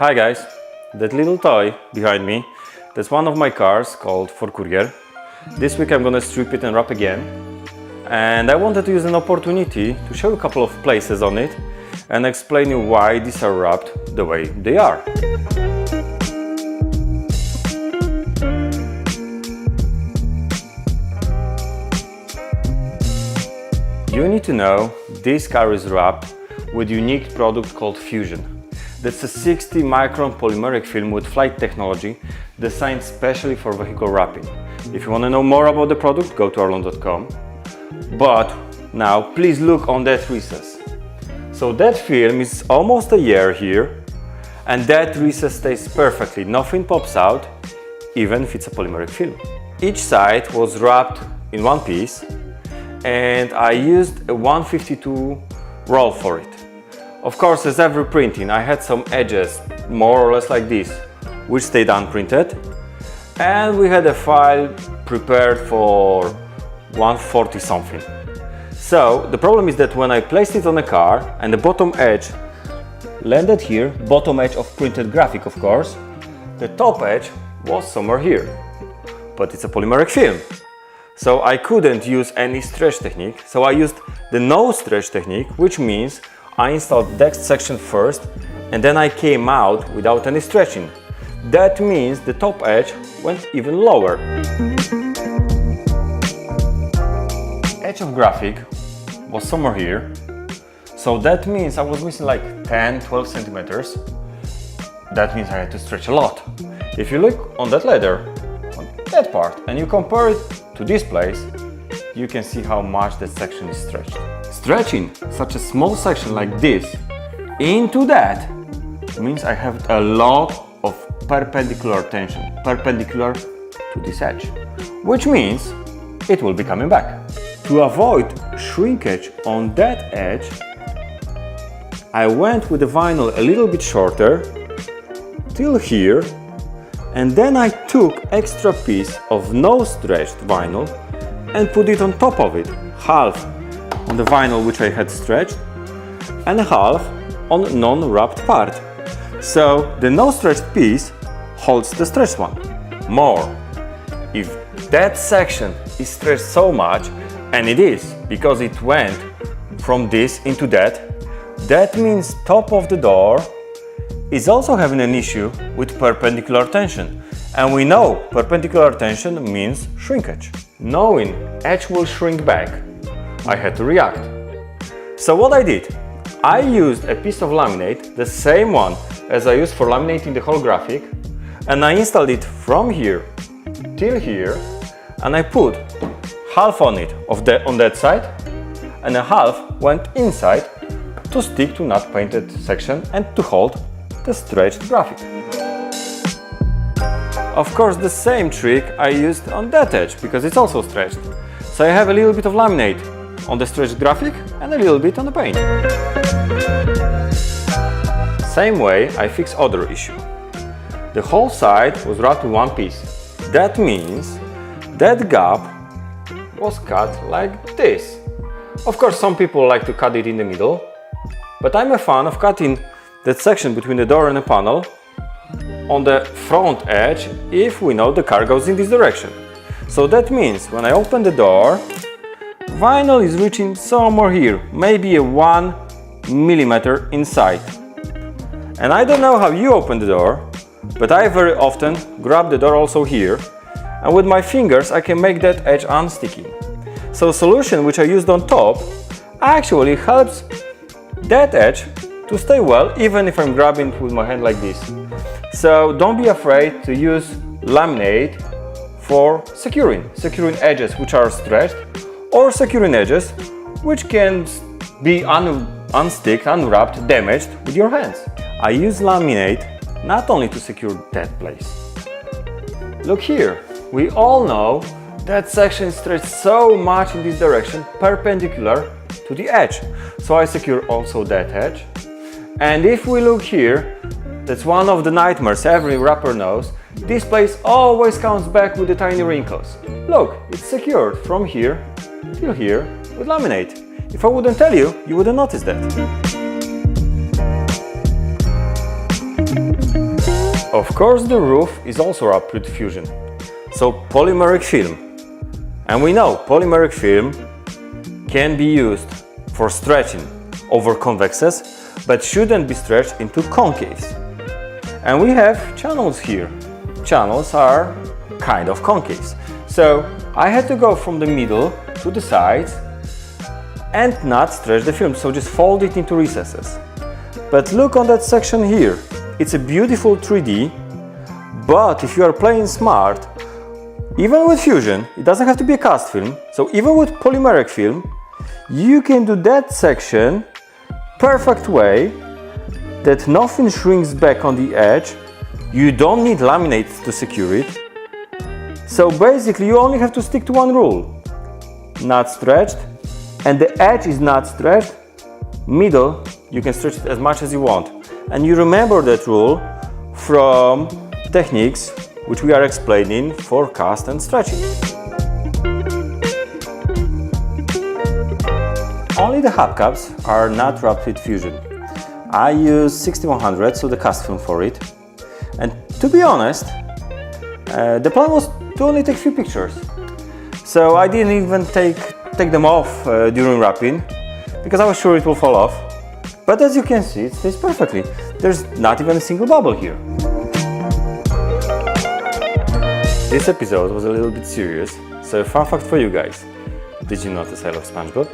Hi guys, that little toy behind me, that's one of my cars called Ford Courier. This week I'm gonna strip it and wrap again. And I wanted to use an opportunity to show a couple of places on it and explain you why these are wrapped the way they are. You need to know this car is wrapped with unique product called Fusion. That's a 60 micron polymeric film with flight technology designed specially for vehicle wrapping. If you want to know more about the product, go to arlon.com. But now please look on that recess. So that film is almost a year here, and that recess stays perfectly. Nothing pops out, even if it's a polymeric film. Each side was wrapped in one piece, and I used a 152 roll for it. Of course, as every printing, I had some edges, more or less like this, which stayed unprinted. And we had a file prepared for 140 something. So the problem is that when I placed it on the car and the bottom edge landed here, bottom edge of printed graphic of course, the top edge was somewhere here. But it's a polymeric film. So I couldn't use any stretch technique, so I used the no stretch technique, which means I installed that section first and then I came out without any stretching. That means the top edge went even lower. Edge of graphic was somewhere here, so that means I was missing like 10-12 centimeters. That means I had to stretch a lot. If you look on that leather, on that part, and you compare it to this place, you can see how much that section is stretched. Stretching such a small section like this into that means I have a lot of perpendicular tension, perpendicular to this edge, which means it will be coming back. To avoid shrinkage on that edge, I went with the vinyl a little bit shorter till here, and then I took extra piece of no stretched vinyl and put it on top of it, half on the vinyl which I had stretched and half on non-wrapped part. So the no stretched piece holds the stretched one. More, if that section is stretched so much, and it is because it went from this into that means top of the door is also having an issue with perpendicular tension. And we know perpendicular tension means shrinkage. Knowing edge will shrink back, I had to react. So what I did, I used a piece of laminate, the same one as I used for laminating the whole graphic, and I installed it from here till here, and I put half on it on that side, and a half went inside to stick to not painted section and to hold the stretched graphic. Of course, the same trick I used on that edge because it's also stretched. So I have a little bit of laminate on the stretched graphic and a little bit on the paint. Same way I fix other issue. The whole side was wrapped in one piece. That means that gap was cut like this. Of course, some people like to cut it in the middle, but I'm a fan of cutting that section between the door and the panel on the front edge if we know the car goes in this direction. So that means when I open the door, vinyl is reaching somewhere here, maybe a 1 millimeter inside. And I don't know how you open the door, but I very often grab the door also here, and with my fingers I can make that edge unsticky. So solution which I used on top actually helps that edge to stay well, even if I'm grabbing it with my hand like this. So don't be afraid to use laminate for securing edges which are stretched, or securing edges which can be unsticked, unwrapped, damaged with your hands. I use laminate not only to secure that place. Look here, we all know that section is stretched so much in this direction, perpendicular to the edge. So I secure also that edge. And if we look here, that's one of the nightmares every wrapper knows. This place always comes back with the tiny wrinkles. Look, it's secured from here till here with laminate. If I wouldn't tell you, you wouldn't notice that. Of course, the roof is also wrapped with fusion, so polymeric film. And we know polymeric film can be used for stretching over convexes, but shouldn't be stretched into concaves. And we have channels here. Channels are kind of concaves. So I had to go from the middle to the sides and not stretch the film, so just fold it into recesses. But look on that section here. It's a beautiful 3D, but if you are playing smart, even with fusion, it doesn't have to be a cast film, so even with polymeric film, you can do that section perfect way that nothing shrinks back on the edge. You don't need laminate to secure it. So basically you only have to stick to one rule. Not stretched, and the edge is not stretched. Middle, you can stretch it as much as you want. And you remember that rule from techniques which we are explaining for cast and stretching. Only the hubcaps are not wrapped with fusion. I use 6100, so the cast film for it. And to be honest, the plan was to only take few pictures. So I didn't even take them off during wrapping, because I was sure it will fall off. But as you can see, it stays perfectly. There's not even a single bubble here. This episode was a little bit serious, so a fun fact for you guys. Did you notice I love SpongeBob?